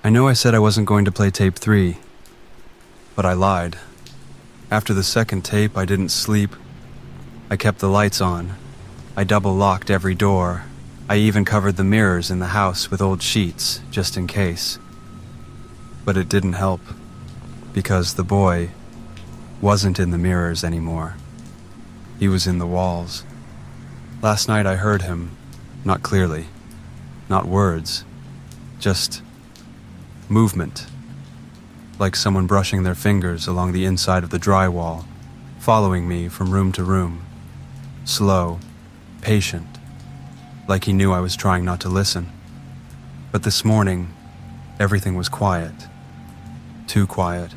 I know I said I wasn't going to play tape 3, but I lied. After the second tape, I didn't sleep. I kept the lights on. I double-locked every door. I even covered the mirrors in the house with old sheets, just in case. But it didn't help, because the boy wasn't in the mirrors anymore. He was in the walls. Last night I heard him, not clearly, not words, just movement, like someone brushing their fingers along the inside of the drywall, following me from room to room, slow, patient, like he knew I was trying not to listen. But this morning, everything was quiet, too quiet.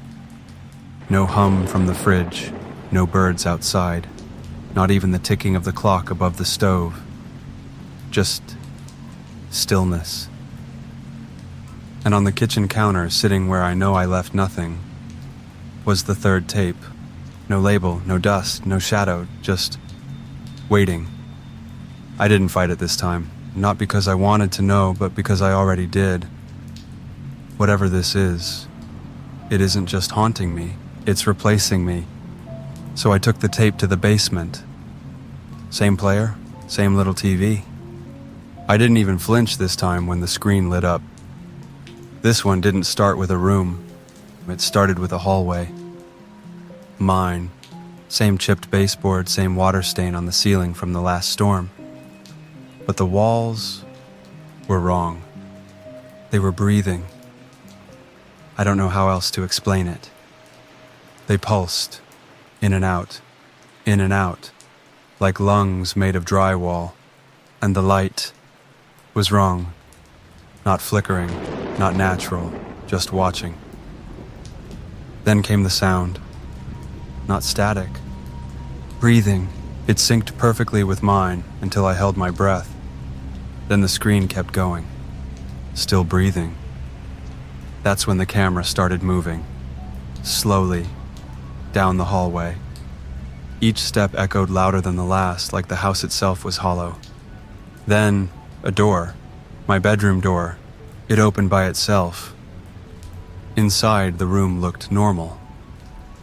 No hum from the fridge, no birds outside, not even the ticking of the clock above the stove. Just stillness. And on the kitchen counter, sitting where I know I left nothing, was the third tape. No label, no dust, no shadow, just waiting. I didn't fight it this time, not because I wanted to know, but because I already did. Whatever this is, it isn't just haunting me, it's replacing me. So I took the tape to the basement. Same player, same little TV. I didn't even flinch this time when the screen lit up. This one didn't start with a room. It started with a hallway. Mine. Same chipped baseboard, same water stain on the ceiling from the last storm. But the walls were wrong. They were breathing. I don't know how else to explain it. They pulsed, in and out, like lungs made of drywall. And the light was wrong. Not flickering, not natural, just watching. Then came the sound. Not static. Breathing. It synced perfectly with mine until I held my breath. Then the screen kept going. Still breathing. That's when the camera started moving. Slowly. Down the hallway. Each step echoed louder than the last, like the house itself was hollow. Then, a door. My bedroom door. It opened by itself. Inside, the room looked normal.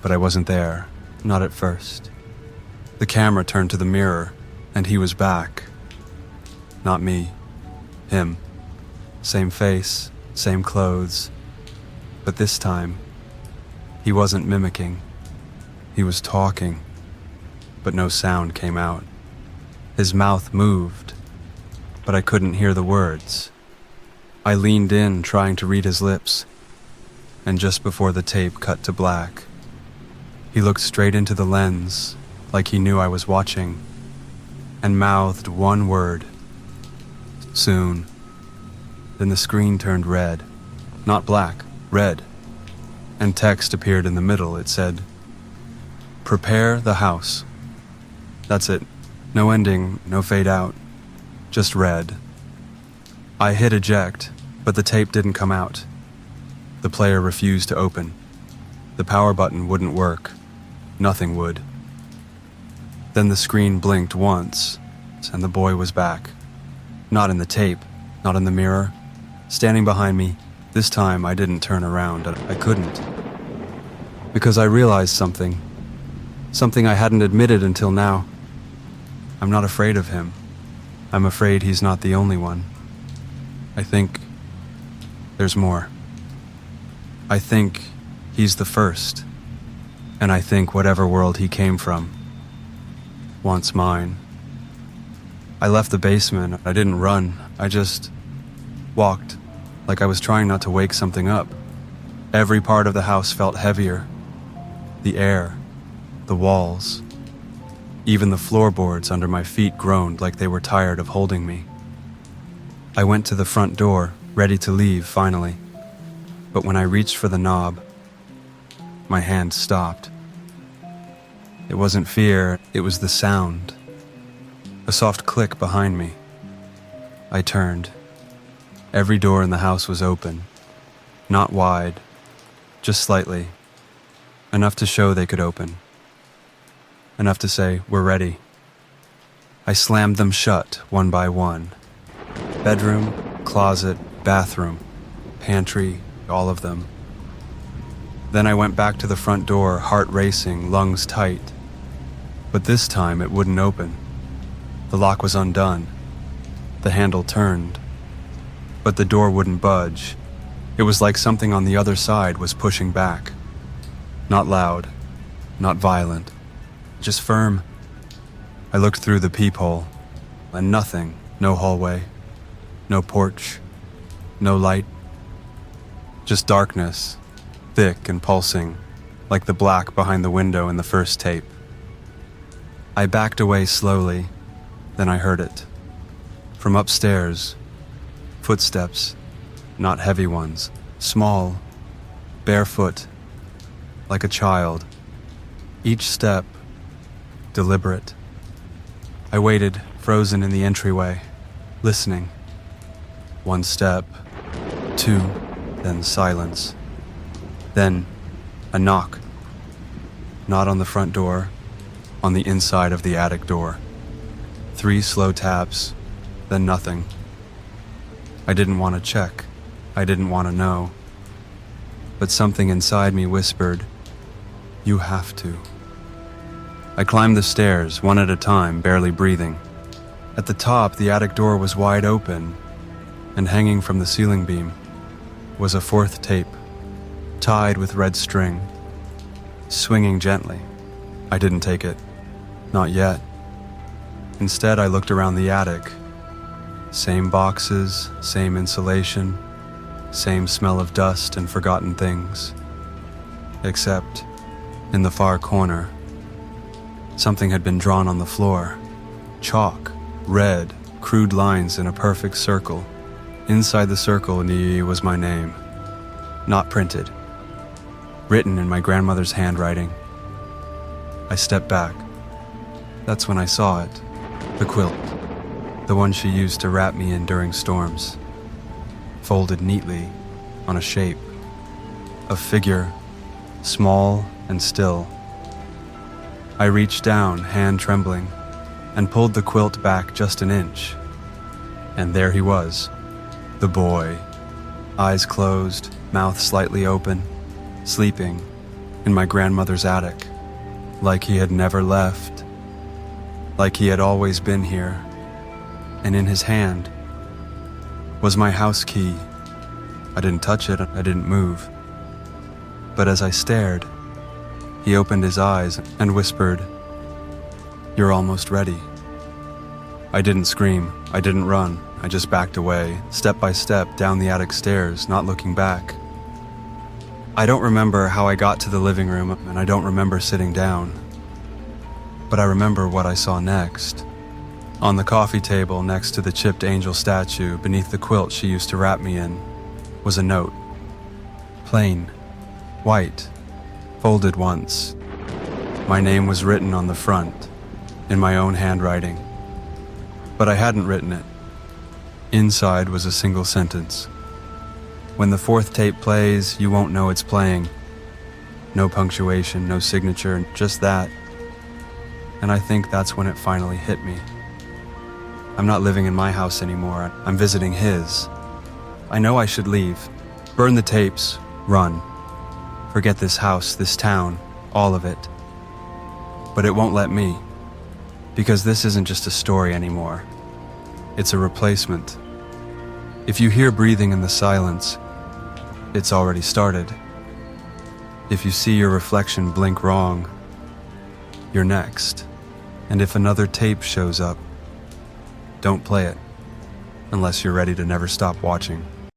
But I wasn't there. Not at first. The camera turned to the mirror, and he was back. Not me. Him. Same face, same clothes. But this time, he wasn't mimicking. He was talking, but no sound came out. His mouth moved, but I couldn't hear the words. I leaned in, trying to read his lips, and just before the tape cut to black, he looked straight into the lens, like he knew I was watching, and mouthed one word. Soon. Then the screen turned red. Not black, red. And text appeared in the middle. It said, "Prepare the house." That's it. No ending, no fade out. Just red. I hit eject, but the tape didn't come out. The player refused to open. The power button wouldn't work. Nothing would. Then the screen blinked once, and the boy was back. Not in the tape, not in the mirror. Standing behind me, this time I didn't turn around. I couldn't. Because I realized something. Something I hadn't admitted until now. I'm not afraid of him. I'm afraid he's not the only one. I think there's more. I think he's the first. And I think whatever world he came from wants mine. I left the basement. I didn't run. I just walked, like I was trying not to wake something up. Every part of the house felt heavier. The air, the walls, even the floorboards under my feet groaned like they were tired of holding me. I went to the front door, ready to leave finally. But when I reached for the knob, my hand stopped. It wasn't fear, it was the sound. A soft click behind me. I turned. Every door in the house was open. Not wide, just slightly. Enough to show they could open. Enough to say, "We're ready." I slammed them shut, one by one. Bedroom, closet, bathroom, pantry, all of them. Then I went back to the front door, heart racing, lungs tight. But this time it wouldn't open. The lock was undone. The handle turned. But the door wouldn't budge. It was like something on the other side was pushing back. Not loud, not violent, just firm. I looked through the peephole, and nothing, no hallway, no porch, no light. Just darkness, thick and pulsing, like the black behind the window in the first tape. I backed away slowly, then I heard it. From upstairs, footsteps, not heavy ones, small, barefoot, like a child. Each step, deliberate. I waited, frozen in the entryway, listening. One step, two, then silence. Then, a knock. Not on the front door, on the inside of the attic door. 3 slow taps, then nothing. I didn't want to check. I didn't want to know. But something inside me whispered, "You have to." I climbed the stairs, one at a time, barely breathing. At the top, the attic door was wide open, and hanging from the ceiling beam was a 4th tape, tied with red string, swinging gently. I didn't take it. Not yet. Instead, I looked around the attic. Same boxes, same insulation, same smell of dust and forgotten things. Except, in the far corner, something had been drawn on the floor. Chalk, red, crude lines in a perfect circle. Inside the circle was my name. Not printed. Written in my grandmother's handwriting. I stepped back. That's when I saw it. The quilt. The one she used to wrap me in during storms. Folded neatly on a shape. A figure, small and still. I reached down, hand trembling, and pulled the quilt back just an inch. And there he was, the boy, eyes closed, mouth slightly open, sleeping in my grandmother's attic, like he had never left, like he had always been here. And in his hand was my house key. I didn't touch it, I didn't move. But as I stared, he opened his eyes and whispered, "You're almost ready." I didn't scream, I didn't run, I just backed away, step by step down the attic stairs, not looking back. I don't remember how I got to the living room, and I don't remember sitting down. But I remember what I saw next. On the coffee table next to the chipped angel statue, beneath the quilt she used to wrap me in, was a note. Plain, white, folded once. My name was written on the front, in my own handwriting. But I hadn't written it. Inside was a single sentence. When the 4th tape plays, you won't know it's playing. No punctuation, no signature, just that. And I think that's when it finally hit me. I'm not living in my house anymore. I'm visiting his. I know I should leave. Burn the tapes. Run. Forget this house, this town, all of it. But it won't let me. Because this isn't just a story anymore. It's a replacement. If you hear breathing in the silence, it's already started. If you see your reflection blink wrong, you're next. And if another tape shows up, don't play it unless you're ready to never stop watching.